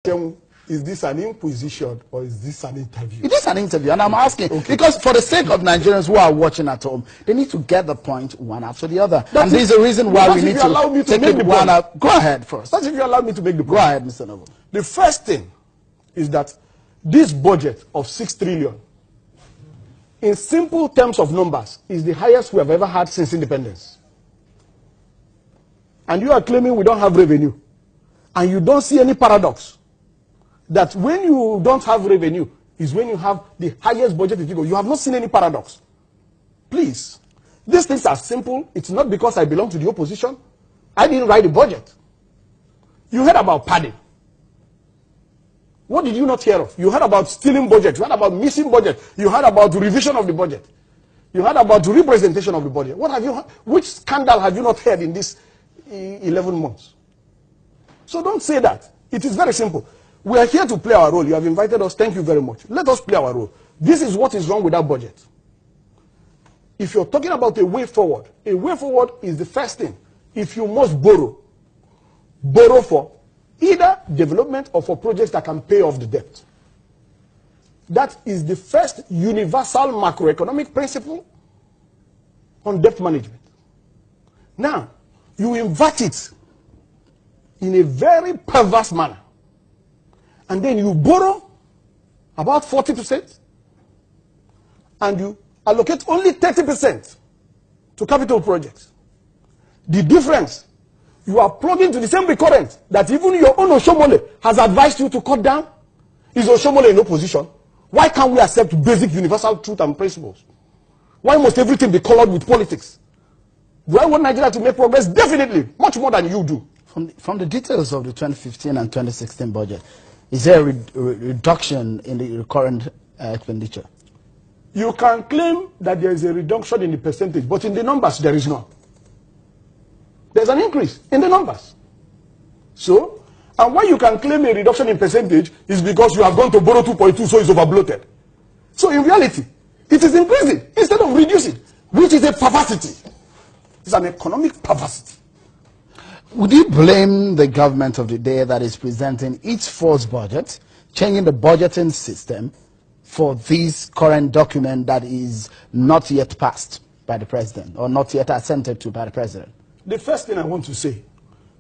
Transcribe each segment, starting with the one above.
Is this an inquisition or is this an interview? It is an interview, and I'm asking, because for the sake of Nigerians who are watching at home, they need to get the point one after the other. And there's a reason why we need to take it one up. Go ahead first. That's if you allow me to make the point. Go ahead, Mr. Onovo. The first thing is that this budget of 6 trillion, in simple terms of numbers, is the highest we have ever had since independence. And you are claiming we don't have revenue. And you don't see any paradox that when you don't have revenue is when you have the highest budget figure. You have not seen any paradox. Please, these things are simple. It's not because I belong to the opposition. I didn't write the budget. You heard about padding. What did you not hear of? You heard about stealing budget. You heard about missing budget. You heard about revision of the budget. You heard about representation of the budget. What have you heard? Which scandal have you not heard in these 11 months? So don't say that. It is very simple. We are here to play our role. You have invited us. Thank you very much. Let us play our role. This is what is wrong with that budget. If you're talking about a way forward is the first thing. If you must borrow for either development or for projects that can pay off the debt. That is the first universal macroeconomic principle on debt management. Now, you invert it in a very perverse manner. And then you borrow about 40% and you allocate only 30% to capital projects. The difference, you are plugging to the same recurrent that even your own Oshomole has advised you to cut down. Is Oshomole in opposition? Why can't we accept basic universal truth and principles? Why must everything be colored with politics? Do I want Nigeria to make progress? Definitely, much more than you do. From the details of the 2015 and 2016 budget, is there a reduction in the recurrent expenditure? You can claim that there is a reduction in the percentage, but in the numbers there is none. There's an increase in the numbers. So, and why you can claim a reduction in percentage is because you have gone to borrow 2.2, so it's overbloated. So in reality, it is increasing instead of reducing, which is a perversity. It's an economic perversity. Would you blame the government of the day that is presenting its first budget, changing the budgeting system for this current document that is not yet passed by the president or not yet assented to by the president? The first thing I want to say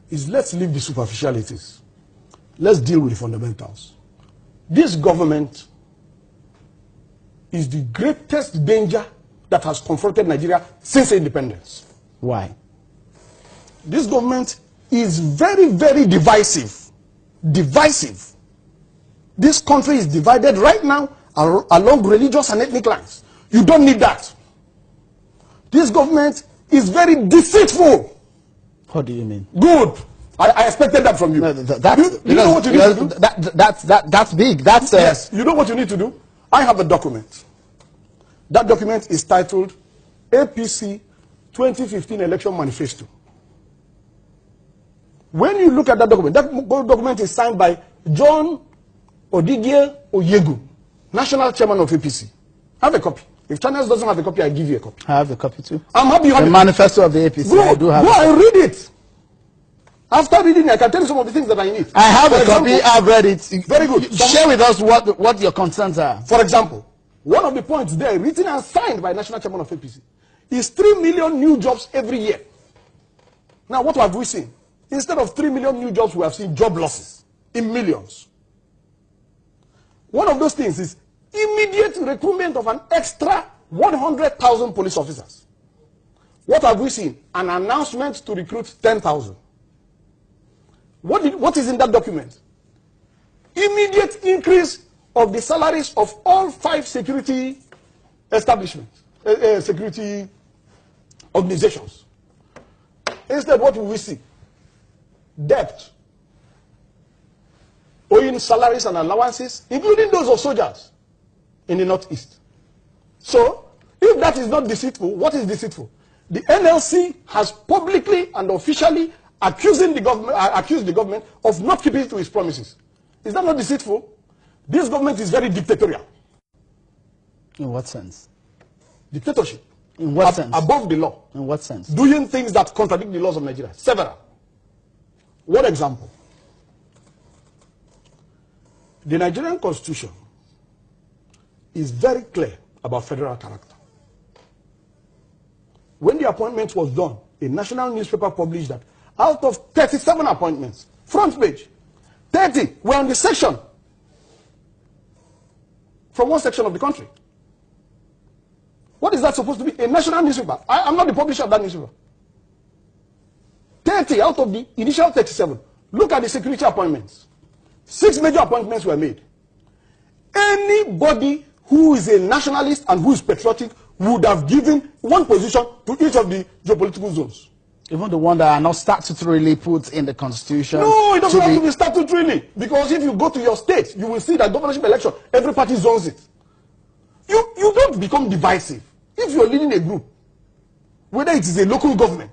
is let's leave the superficialities. Let's deal with the fundamentals. This government is the greatest danger that has confronted Nigeria since independence. Why? This government is very, very divisive. Divisive. This country is divided right now along religious and ethnic lines. You don't need that. This government is very deceitful. What do you mean? Good. I expected that from you. No, you know what you need to do? That's big. That's yes. You know what you need to do? I have a document. That document is titled APC 2015 Election Manifesto. When you look at that document is signed by John Odigye Oyegu, National Chairman of APC. I have a copy. If Channels doesn't have a copy, I give you a copy. I have a copy too. I'm happy you have the manifesto of the APC. Go, I do have go and read it. After reading it, I can tell you some of the things that I need. I have a copy. I've read it. Very good. Share with us what your concerns are. For example, one of the points there, written and signed by National Chairman of APC, is 3 million new jobs every year. Now, what have we seen? Instead of 3 million new jobs, we have seen job losses in millions. One of those things is immediate recruitment of an extra 100,000 police officers. What have we seen? An announcement to recruit 10,000. What is in that document? Immediate increase of the salaries of all 5 security establishments, security organizations. Instead, what will we see? Debt, owing salaries and allowances, including those of soldiers in the Northeast. So, if that is not deceitful, what is deceitful? The NLC has publicly and officially accused the government of not keeping to its promises. Is that not deceitful? This government is very dictatorial. In what sense? Dictatorship. In what sense? Above the law. In what sense? Doing things that contradict the laws of Nigeria. Several. One example. The Nigerian Constitution is very clear about federal character. When the appointment was done, a national newspaper published that out of 37 appointments, front page, 30 were on the section from one section of the country. What is that supposed to be? A national newspaper. I'm not the publisher of that newspaper. 30 out of the initial 37. Look at the security appointments. 6 major appointments were made. Anybody who is a nationalist and who is patriotic would have given one position to each of the geopolitical zones. Even the one that are not statutorily put in the constitution. No, it doesn't have to be statutorily. Because if you go to your state, you will see that governorship election, every party zones it. You don't become divisive. If you're leading a group, whether it is a local government,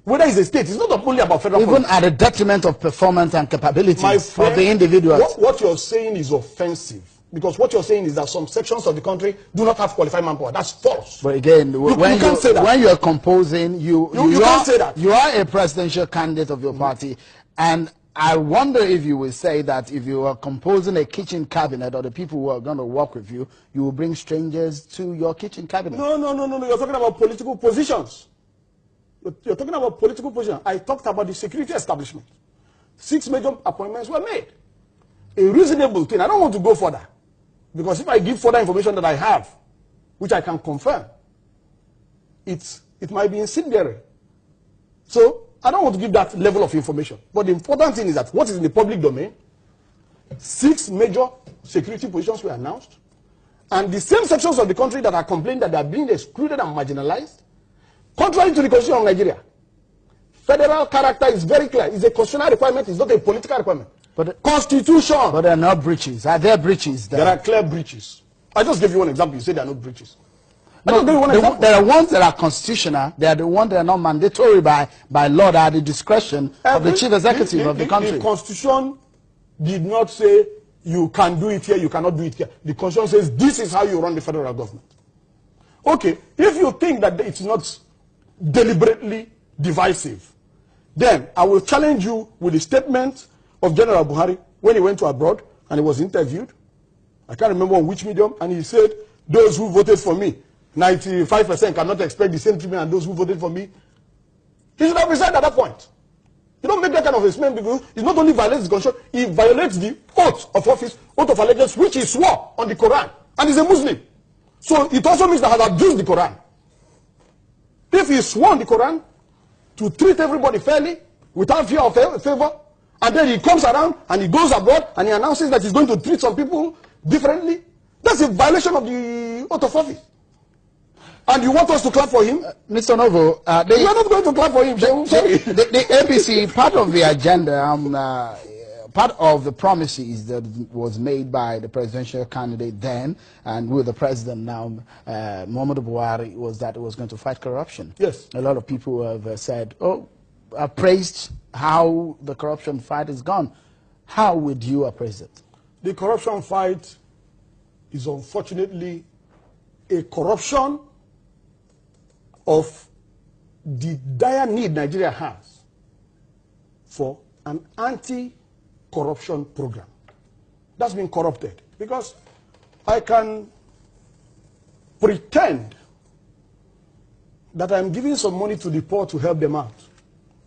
whether it's a state, it's not only about federal Even policy. at the detriment of performance and capabilities of the individuals. What you're saying is offensive. Because what you're saying is that some sections of the country do not have qualified manpower. That's false. But again, when you're composing, you can't say that. You are a presidential candidate of your party, and I wonder if you will say that if you are composing a kitchen cabinet, or the people who are going to work with you, you will bring strangers to your kitchen cabinet. No. You're talking about political positions. You're talking about political positions. I talked about the security establishment. 6 major appointments were made. A reasonable thing. I don't want to go further. Because if I give further information that I have, which I can confirm, it might be incendiary. So I don't want to give that level of information. But the important thing is that what is in the public domain, 6 major security positions were announced, and the same sections of the country that are complaining that they are being excluded and marginalized, contrary to the Constitution of Nigeria. Federal character is very clear. It's a constitutional requirement. It's not a political requirement. But Constitution. But there are not breaches. Are there breaches? There are clear breaches. I just gave you one example. You said there are no breaches. No, there are ones that are constitutional. They are the ones that are not mandatory by law, that are the discretion of the chief executive of the country. The Constitution did not say you can do it here, you cannot do it here. The Constitution says this is how you run the federal government. Okay, if you think that it's not deliberately divisive, then I will challenge you with the statement of General Buhari when he went to abroad and he was interviewed. I can't remember on which medium, and he said, those who voted for me, 95% cannot expect the same treatment as those who voted for me. He should have resigned at that point. You don't make that kind of a statement because it not only violates the Constitution, it violates the oath of office, oath of allegiance, which he swore on the Quran, and he's a Muslim. So it also means that he has abused the Quran. If he swore on the Quran to treat everybody fairly, without fear of favor, and then he comes around and he goes abroad and he announces that he's going to treat some people differently, that's a violation of the oath of office. And you want us to clap for him? Mr. Onovo, we are not going to clap for him. The APC, part of the agenda, part of the promises that was made by the presidential candidate then, and with the president now, Muhammadu Buhari, was that it was going to fight corruption. Yes. A lot of people have said, praised how the corruption fight is gone. How would you appraise it? The corruption fight is unfortunately a corruption of the dire need Nigeria has for an anti-corruption program. That's been corrupted. Because I can pretend that I'm giving some money to the poor to help them out,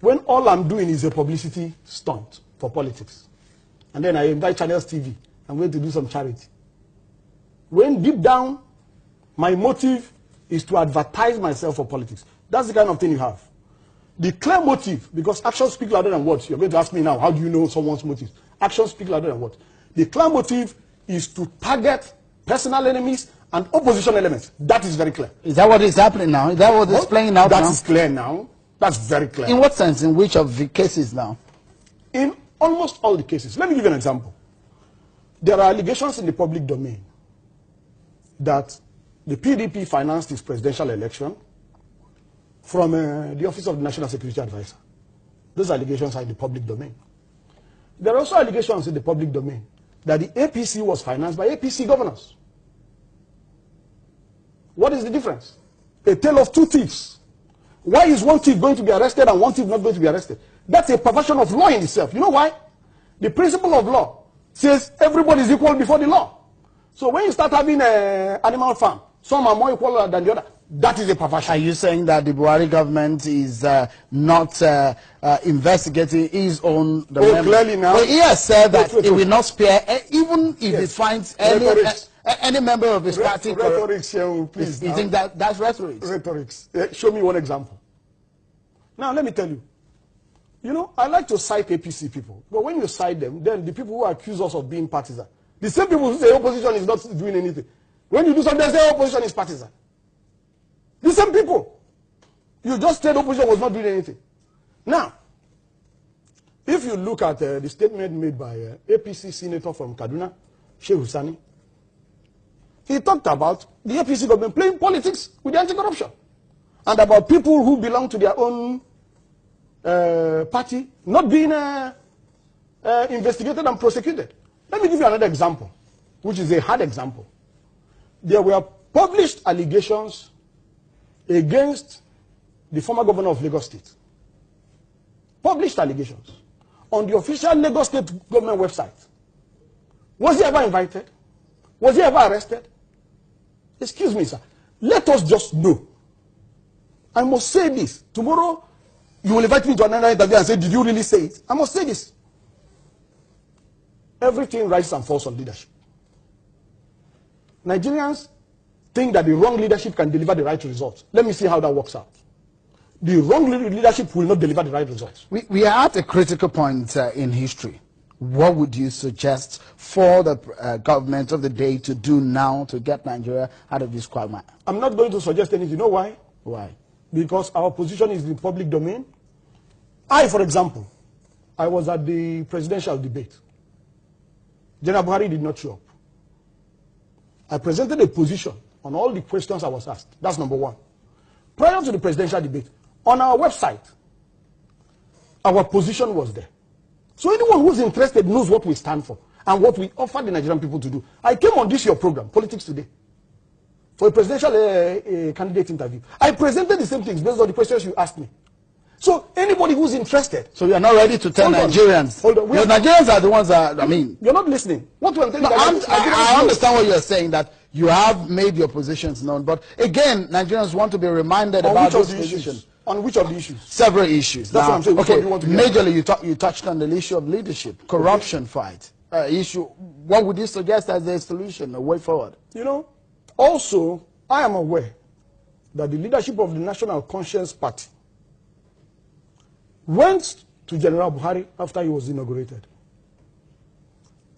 when all I'm doing is a publicity stunt for politics. And then I invite Channels TV. I'm going to do some charity. When deep down, my motive is to advertise myself for politics. That's the kind of thing you have. The clear motive, because actions speak louder than words. You're going to ask me now, how do you know someone's motives? Actions speak louder than words. The clear motive is to target personal enemies and opposition elements. That is very clear. Is that what is happening now? Is that what is playing out now? That is clear now. That's very clear. In what sense? In which of the cases now? In almost all the cases. Let me give you an example. There are allegations in the public domain that the PDP financed its presidential election from the Office of the National Security Advisor. Those allegations are in the public domain. There are also allegations in the public domain that the APC was financed by APC governors. What is the difference? A tale of two thieves. Why is one thief going to be arrested and one thief not going to be arrested? That's a perversion of law in itself. You know why? The principle of law says everybody is equal before the law. So when you start having an animal farm, some are more equal than the other. That is a perversion. Are you saying that the Buhari government is not investigating his own... Clearly now. Well, he has said that he will not spare, even if it finds any member of his party... Rhetorics here, please. You think that's rhetoric? Rhetorics. Show me one example. Now, let me tell you. You know, I like to cite APC people. But when you cite them, then the people who accuse us of being partisan, the same people who say opposition is not doing anything. When you do something, they say opposition is partisan. The same people. You just said opposition was not doing anything. Now, if you look at the statement made by APC senator from Kaduna, Sheikh Husani, he talked about the APC government playing politics with the anti-corruption and about people who belong to their own party not being investigated and prosecuted. Let me give you another example, which is a hard example. There were published allegations against the former governor of Lagos State. Published allegations on the official Lagos State government website. Was he ever invited? Was he ever arrested? Excuse me, sir. Let us just know. I must say this. Tomorrow, you will invite me to another interview and say, did you really say it? I must say this. Everything rises and falls on leadership. Nigerians think that the wrong leadership can deliver the right results. Let me see how that works out. The wrong leadership will not deliver the right results. We are at a critical point in history. What would you suggest for the government of the day to do now to get Nigeria out of this quagmire? I'm not going to suggest anything. You know why? Why? Because our position is in public domain. I, for example, I was at the presidential debate. General Buhari did not show up. I presented a position on all the questions I was asked. That's number one. Prior to the presidential debate, on our website, our position was there. So anyone who's interested knows what we stand for and what we offer the Nigerian people to do. I came on this your program, Politics Today, for a presidential candidate interview. I presented the same things based on the questions you asked me. So anybody who's interested... So you are not ready to tell Nigerians. Hold on. Because Nigerians are the ones that, I mean... You're not listening. What I'm telling you... I understand what you're saying, that you have made your positions known. But again, Nigerians want to be reminded about those positions. On which of the issues? Several issues. That's what I'm saying. Okay, majorly you touched on the issue of leadership, corruption fight. Issue. What would you suggest as a solution, a way forward? You know, also, I am aware that the leadership of the National Conscience Party went to General Buhari after he was inaugurated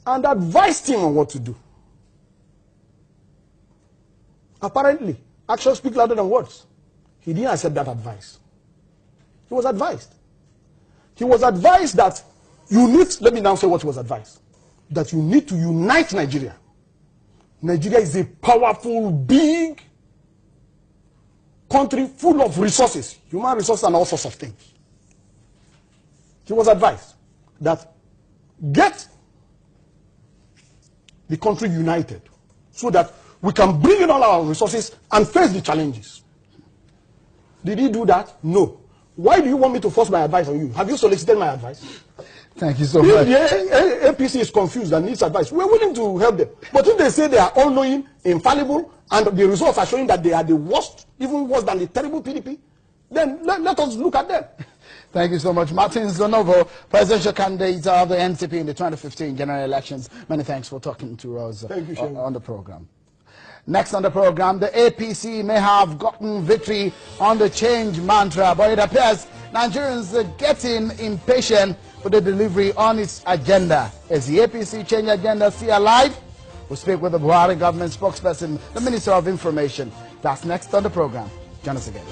and advised him on what to do. Apparently, actions speak louder than words. He didn't accept that advice. He was advised. He was advised that you need, let me now say what he was advised, that you need to unite Nigeria. Nigeria is a powerful, big country full of resources, human resources and all sorts of things. He was advised that get the country united so that we can bring in all our resources and face the challenges. Did he do that? No. Why do you want me to force my advice on you? Have you solicited my advice? Thank you so much. If the APC is confused and needs advice, we're willing to help them. But if they say they are all-knowing, infallible, and the results are showing that they are the worst, even worse than the terrible PDP, then let us look at them. Thank you so much. Martin Onovo, presidential candidate of the NCP in the 2015 general elections. Many thanks for talking to us on the program. Next on the program, the APC may have gotten victory on the change mantra, but it appears Nigerians are getting impatient with the delivery on its agenda. Is the APC change agenda still alive? We'll speak with the Buhari government spokesperson, the Minister of Information. That's next on the program. Join us again.